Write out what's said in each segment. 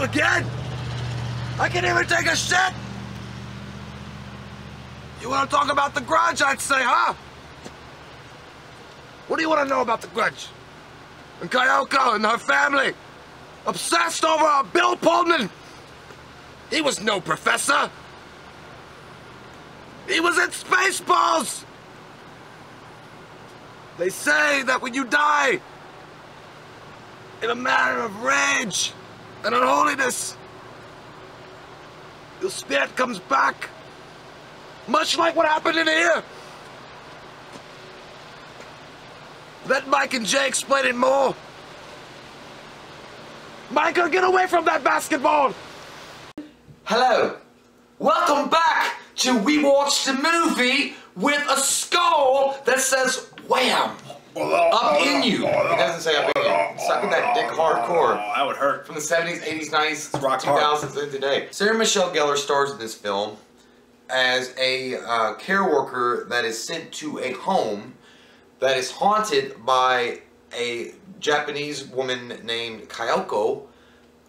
You again? I can't even take a shit! You want to talk about the Grudge, I'd say, huh? What do you want to know about the Grudge? And Kyoko and her family? Obsessed over Bill Pullman? He was no professor. He was in Spaceballs! They say that when you die, in a manner of rage and unholiness, your spirit comes back, much like what happened in here. Let Mike and Jay explain it more. Micah, get away from that basketball! Hello. Welcome back to We Watched a Movie with a skull that says wham! Up in you. It doesn't say up in you. Sucking that dick hardcore. Oh, that would hurt. From the 70s, 80s, 90s, rock 2000s, and today. Sarah Michelle Gellar stars in this film as a care worker that is sent to a home that is haunted by a Japanese woman named Kyoko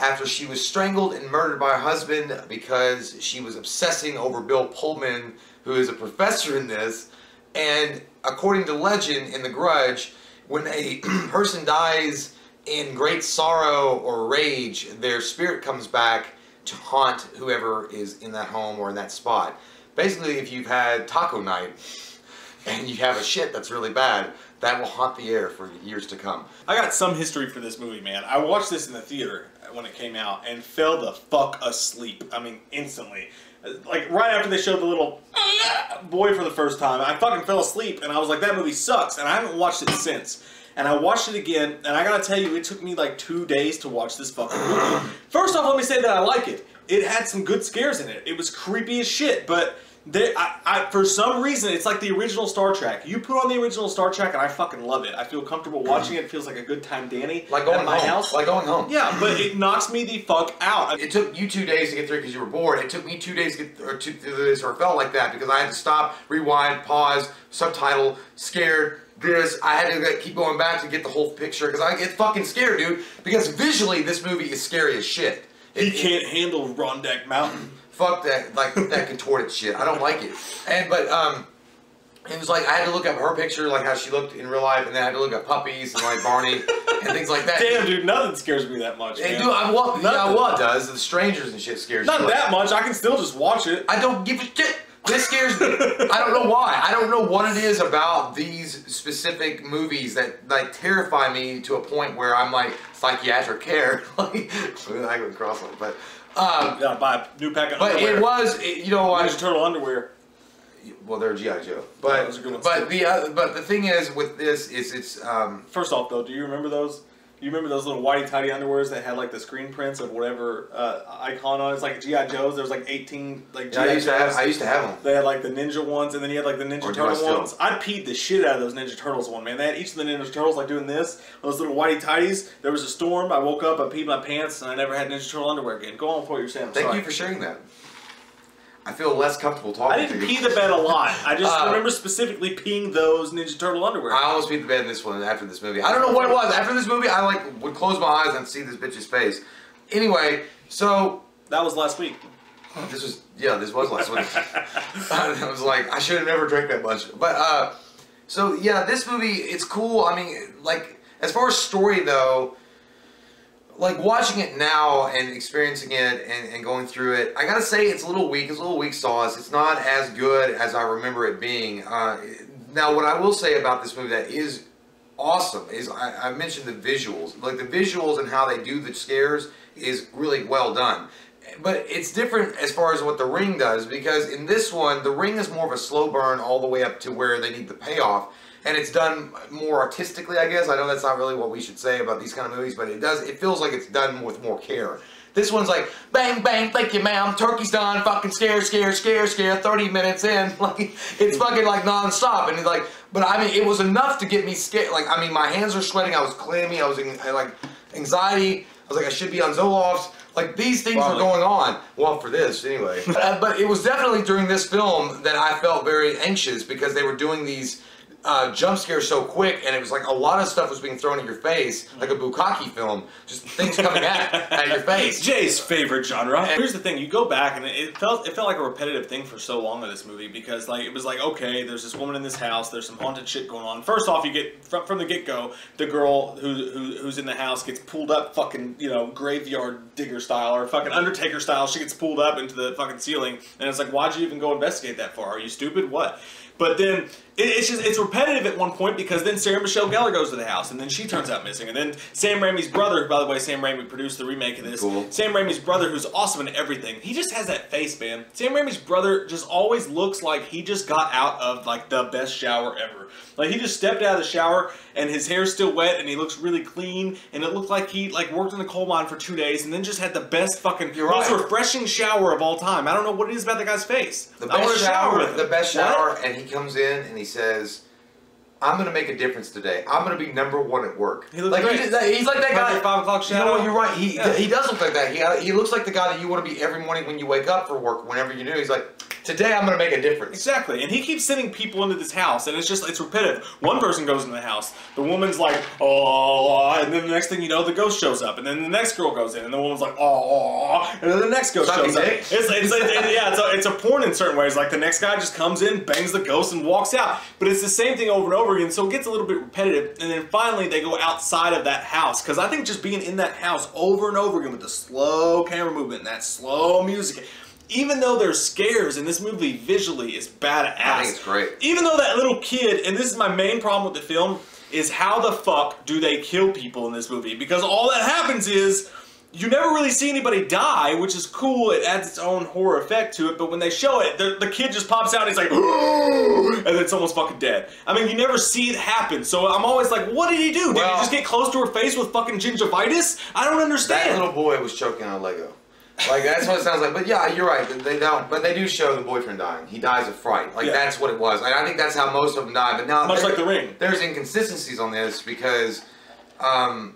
after she was strangled and murdered by her husband because she was obsessing over Bill Pullman, who is a professor in this. And according to legend in The Grudge, when a person dies in great sorrow or rage, their spirit comes back to haunt whoever is in that home or in that spot. Basically, if you've had taco night and you have a shit that's really bad, that will haunt the air for years to come. I got some history for this movie, man. I watched this in the theater when it came out and fell the fuck asleep. I mean, instantly. Like, right after they showed the little boy for the first time, I fucking fell asleep and I was like, that movie sucks. And I haven't watched it since. And I watched it again, and I gotta tell you, it took me like 2 days to watch this fucking movie. First off, let me say that I like it. It had some good scares in it. It was creepy as shit, but for some reason, it's like the original Star Trek. You put on the original Star Trek, and I fucking love it. I feel comfortable watching it. It feels like a good time, Danny. Like going at my home. house. Like going home. Yeah, but it knocks me the fuck out. It took you 2 days to get through because you were bored. It took me 2 days to get through this, or it felt like that, because I had to stop, rewind, pause, subtitle, scared, this. I had to keep going back to get the whole picture, because I get fucking scared, dude. Because visually, this movie is scary as shit. He can't handle Rondeck Mountain. Fuck that, like that contorted shit. I don't like it. But it was like I had to look up her picture, like how she looked in real life, and then I had to look up puppies and like Barney and things like that. Damn, dude, nothing scares me that much. Hey, man. dude, what does the strangers and shit scares Not you? that much. I can still just watch it. I don't give a shit. This scares me. I don't know why. I don't know what it is about these specific movies that like terrify me to a point where I'm like psychiatric care. Like I would cross it, but. Gotta buy a new pack of But underwear. it was, you know what? Ninja Turtle underwear. Well, they're G.I. Joe. But the thing is with this is it's First off, though, do you remember those? You remember those little whitey tighty underwears that had like the screen prints of whatever icon on it? It's like G.I. Joe's. There was like 18 like G.I. Joe's. I used to have them. They had like the ninja ones, and then you had like the Ninja Turtle ones. I peed the shit out of those Ninja Turtles one, man. They had each of the Ninja Turtles like doing this. Those little whitey tighties. There was a storm. I woke up, I peed my pants, and I never had Ninja Turtle underwear again. Go on with what you're saying. Thank you for sharing that. I feel less comfortable talking to you. I didn't pee the bed a lot. I just remember specifically peeing those Ninja Turtle underwear. I almost peed the bed in this one after this movie. I don't know what it was. After this movie, I like would close my eyes and see this bitch's face. Anyway, so that was last week. This was last week. I was like, I should have never drank that much. But so yeah, this movie, it's cool. I mean, like as far as story though. Like watching it now and experiencing it and going through it, I gotta say it's a little weak. It's a little weak sauce. It's not as good as I remember it being. Now, what I will say about this movie that is awesome is I mentioned the visuals. Like the visuals and how they do the scares is really well done. But it's different as far as what The Ring does, because in this one, The Ring is more of a slow burn all the way up to where they need the payoff. And it's done more artistically, I guess. I know that's not really what we should say about these kind of movies, but it feels like it's done with more care. This one's like, bang, bang, thank you, ma'am, turkey's done, fucking scare, 30 minutes in. Like, it's fucking like non-stop. And it's like, but I mean, it was enough to get me scared. Like, I mean, my hands are sweating, I was clammy, I was in like anxiety. I was like, I should be on Zoloft's. Like, these things were going on. Well, for this, anyway. But it was definitely during this film that I felt very anxious because they were doing these jump scares so quick, and it was like a lot of stuff was being thrown at your face, like a bukkake film, just things coming at your face. Jay's favorite genre. And here's the thing: you go back, and it felt like a repetitive thing for so long in this movie because like it was like, okay, there's this woman in this house, there's some haunted shit going on. First off, you get from the get go, the girl who's in the house gets pulled up, fucking graveyard digger style or fucking Undertaker style. She gets pulled up into the fucking ceiling, and it's like, why'd you even go investigate that far? Are you stupid? What? But then it's repetitive at one point because then Sarah Michelle Gellar goes to the house and then she turns out missing. And then Sam Raimi's brother, by the way, Sam Raimi produced the remake of this. Cool. Sam Raimi's brother, who's awesome in everything. He just has that face, man. Sam Raimi's brother just always looks like he just got out of like the best shower ever. Like he just stepped out of the shower and his hair's still wet and he looks really clean and it looked like he like worked in a coal mine for 2 days and then just had the best fucking most refreshing shower of all time. I don't know what it is about the guy's face. The best shower, and he comes in and he says, I'm going to make a difference today. I'm going to be #1 at work. He looks great. He's like that guy. 5 o'clock shower. You know what, you're right. He does look like that. He looks like the guy that you want to be every morning when you wake up for work, whenever you do. He's like, today I'm going to make a difference. Exactly. And he keeps sending people into this house, and it's repetitive. One person goes into the house, the woman's like, oh, and then the next thing you know, the ghost shows up, and then the next girl goes in, and the woman's like, oh, and then the next ghost shows up. It's a porn in certain ways. Like the next guy just comes in, bangs the ghost, and walks out. But it's the same thing over and over again, so it gets a little bit repetitive, and then finally they go outside of that house, because I think just being in that house over and over again with the slow camera movement and that slow music, even though there's scares in this movie, visually is badass. I think it's great. Even though that little kid, and this is my main problem with the film, is how the fuck do they kill people in this movie? Because all that happens is you never really see anybody die, which is cool. It adds its own horror effect to it. But when they show it, the kid just pops out and he's like, and then someone's fucking dead. I mean, you never see it happen. So I'm always like, what did he do? Did he just get close to her face with fucking gingivitis? I don't understand. That little boy was choking on a Lego. Like, that's what it sounds like. But yeah, you're right. They don't. But they do show the boyfriend dying. He dies of fright. Like, that's what it was. Like, I think that's how most of them die. But now, much like The Ring. There's inconsistencies on this because Kyoko,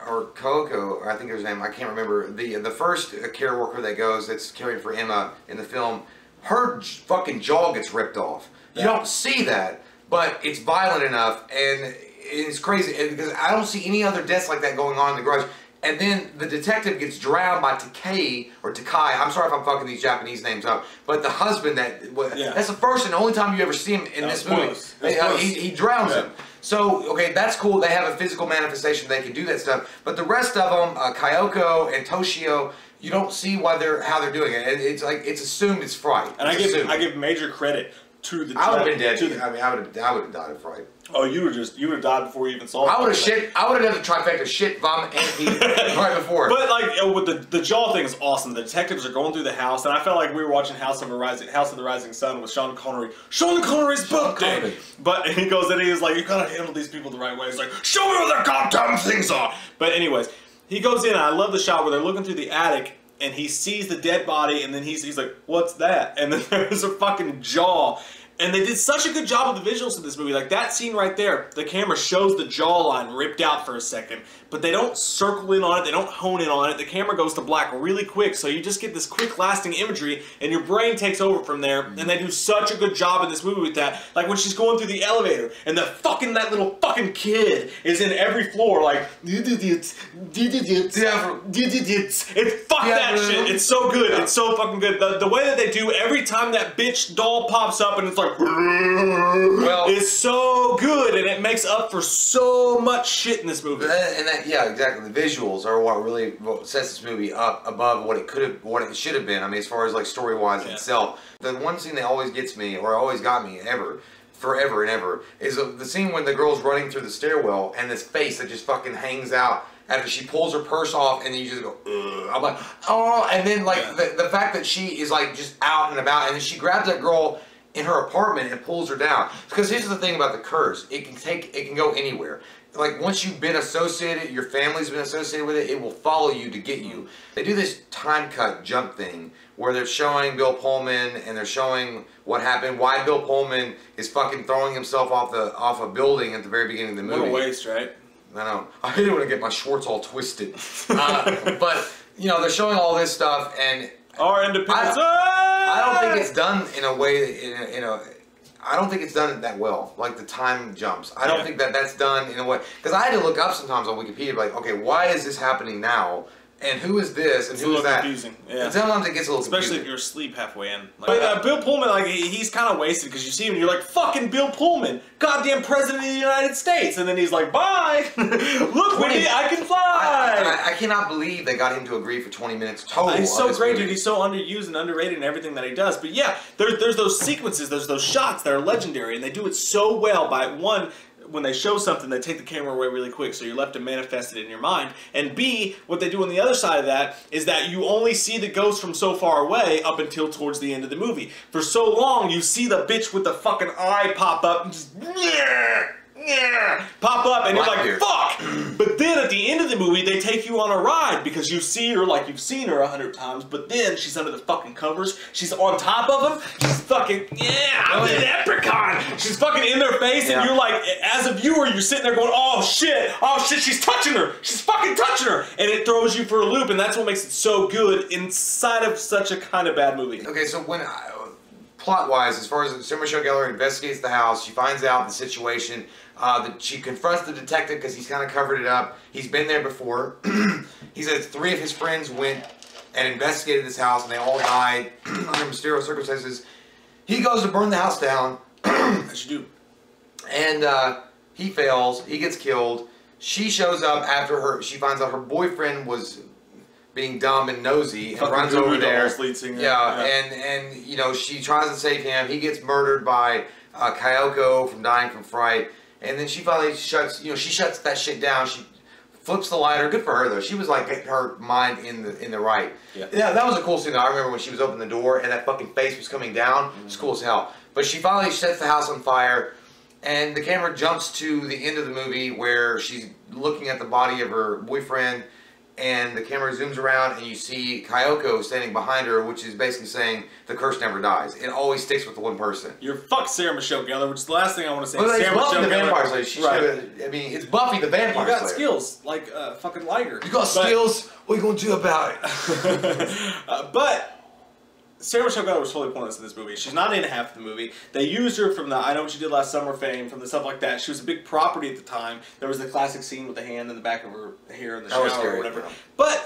or Coco, I think there's her name, I can't remember, the first care worker that goes, that's caring for Emma in the film, her fucking jaw gets ripped off. You don't see that, but it's violent enough, and it's crazy, because I don't see any other deaths like that going on in the Grudge. And then the detective gets drowned by Takai, or Takai, I'm sorry if I'm fucking these Japanese names up, but the husband that's the first and only time you ever see him in this movie. He drowns him. So, okay, that's cool. They have a physical manifestation. They can do that stuff. But the rest of them, Kyoko and Toshio, you don't see how they're doing it. It's like, it's assumed it's fright. And I give major credit to the... I would have been dead. I mean, I would have died of fright. Oh, you would have died before you even saw it. I would have done the trifecta: shit, vomit, and pee right before. But like with the jaw thing is awesome. The detectives are going through the house, and I felt like we were watching House of the Rising Sun with Sean Connery. Sean Connery's birthday. But he goes and he's like, you gotta handle these people the right way. He's like, show me where their goddamn things are. But anyways, he goes in, and I love the shot where they're looking through the attic, and he sees the dead body, and then he's like, what's that? And then there's a fucking jaw. And they did such a good job with the visuals in this movie. Like that scene right there, the camera shows the jawline ripped out for a second, but they don't circle in on it, they don't hone in on it. The camera goes to black really quick, so you just get this quick lasting imagery, and your brain takes over from there, and they do such a good job in this movie with that. Like when she's going through the elevator, and that little fucking kid is in every floor, like, it's fuck that shit. It's so good. It's so fucking good. The way that they do every time that bitch doll pops up and it's like, it's so good, and it makes up for so much shit in this movie. Yeah, exactly. The visuals are what really sets this movie up above what it should have been. I mean, as far as like story-wise itself. The one scene that always gets me, or always got me forever and ever, is the scene when the girl's running through the stairwell and this face that just fucking hangs out after she pulls her purse off, and then you just go, ugh. I'm like, oh, and then like the fact that she is like just out and about, and then she grabs that girl in her apartment and pulls her down. Because here's the thing about the curse, it can go anywhere. Like once you've been associated, your family's been associated with it, it will follow you to get you. They do this time cut jump thing where they're showing Bill Pullman and they're showing what happened, why Bill Pullman is fucking throwing himself off a building at the very beginning of the movie. What a waste, right? I know. I didn't want to get my Schwartz all twisted. But you know, they're showing all this stuff, and our independence. I don't think it's done in a way, I don't think it's done that well. Like the time jumps. I don't think that that's done in a way. Because I had to look up sometimes on Wikipedia, like, okay, why is this happening now? And who is this? And who is that? Confusing. Yeah. And sometimes it gets a little especially confusing. if you're asleep halfway in. Like, but Bill Pullman, like he's kind of wasted because you see him and you're like, fucking Bill Pullman, goddamn president of the United States, and then he's like, bye, look, Wendy, I can fly. I cannot believe they got him to agree for 20 minutes total. He's so great, movie. dude. He's so underused and underrated in everything that he does. But yeah, there's those sequences, there's those shots that are legendary, and they do it so well by one. When they show something, they take the camera away really quick, so you're left to manifest it in your mind. And B, what they do on the other side of that is that you only see the ghost from so far away up until towards the end of the movie. For so long, you see the bitch with the fucking eye pop up and just pop up, and you're like, fuck! But then at the end of the movie, they take you on a ride because you see her like you've seen her 100 times, but then she's under the fucking covers, she's on top of them, she's fucking, I'm the leprechaun! She's fucking in their face, and you're like, as a viewer, you're sitting there going, oh shit, she's touching her! She's fucking touching her! And it throws you for a loop, and that's what makes it so good inside of such a kind of bad movie. Okay, so when plot-wise, as far as Sarah Michelle Gellar investigates the house, she finds out the situation. She confronts the detective because he's kind of covered it up. He's been there before. He says 3 of his friends went and investigated this house, and they all died under mysterious circumstances. He goes to burn the house down. As you do. And he fails. He gets killed. She shows up after she finds out her boyfriend was being dumb and nosy, and runs over there. Yeah, and you know, she tries to save him. He gets murdered by Kyoko from dying from fright. And then she finally shuts that shit down. She flips the lighter. Good for her though. She was like getting her mind in the right. Yeah, that was a cool scene. I remember when she was opening the door and that fucking face was coming down. It was cool as hell. But she finally sets the house on fire, and the camera jumps to the end of the movie where she's looking at the body of her boyfriend, and the camera zooms around and you see Kyoko standing behind her, which is basically saying the curse never dies. It always sticks with the one person. You're fuck Sarah Michelle Gellar, which is the last thing I want to say. Well, Sarah Michelle the Vampire Gellar. Slayer. I mean, it's Buffy the Vampire Slayer. You got skills, like fucking Liger. You got skills? What are you going to do about it? But Sarah Michelle Gellar was totally pointless in this movie. She's not in half the movie. They used her from the I Know What You Did Last Summer fame, from the stuff like that. She was a big property at the time. There was the classic scene with the hand in the back of her hair in the shower or whatever. Yeah. But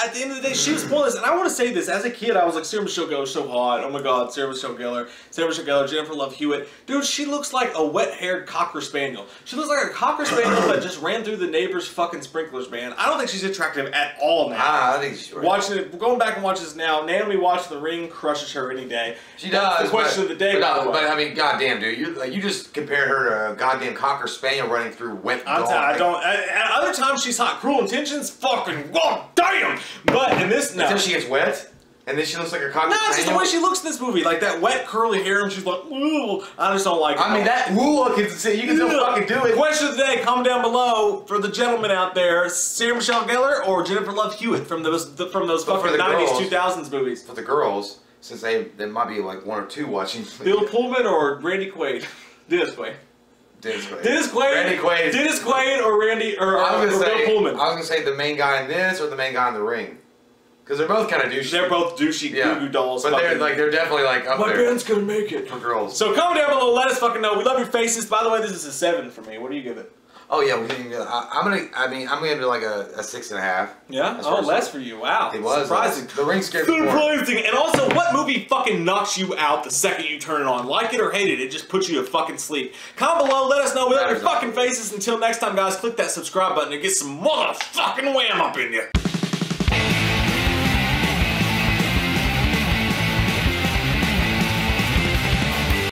at the end of the day, she was pointless. And I want to say this. As a kid, I was like, Sarah Michelle Gellar's so hot. Oh my god, Sarah Michelle Gellar. Sarah Michelle Gellar, Jennifer Love Hewitt. Dude, she looks like a wet-haired Cocker Spaniel. She looks like a Cocker Spaniel that just ran through the neighbor's fucking sprinklers, man. I don't think she's attractive at all now. I think she's right. Going back and watching this now, Naomi Watch The Ring crushes her any day. She does. That's the question of the day. But I mean, goddamn, dude, you just compared her to a goddamn Cocker Spaniel running through wet dog. I don't. At other times, she's hot. Cruel Intentions, fucking goddamn. But in this, no. Until she gets wet, and then she looks like a Cocker Spaniel. No, it's just the way she looks in this movie, like that wet curly hair, and she's like, ooh. I just don't like it. I mean, that ooh, you can still fucking do it. Question of the day, comment down below for the gentlemen out there: Sarah Michelle Gellar or Jennifer Love Hewitt from those fucking 90s, 2000s movies. For the girls. Since there might be like 1 or 2 watching. Bill Pullman or Randy Quaid? Dennis Quaid. Dennis Quaid. Dennis Quaid. Randy Quaid. Dennis Quaid or Randy or Bill Pullman. I was gonna say the main guy in this or the main guy in The Ring, because they're both kind of douchey. They're both douchey goo-goo dolls. But they're definitely like up there. My band's gonna make it for girls. So comment down below. Let us fucking know. We love your faces. By the way, this is a 7 for me. What do you give it? Oh yeah, we didn't. I'm gonna do like a 6.5. Yeah. Oh, less for you. Wow. It was surprising. The Ring scared me more. Surprising. And also, what movie fucking knocks you out the second you turn it on? Like it or hate it, it just puts you to fucking sleep. Comment below. Let us know. We love your fucking faces. Until next time, guys, click that subscribe button and get some motherfucking wham up in you.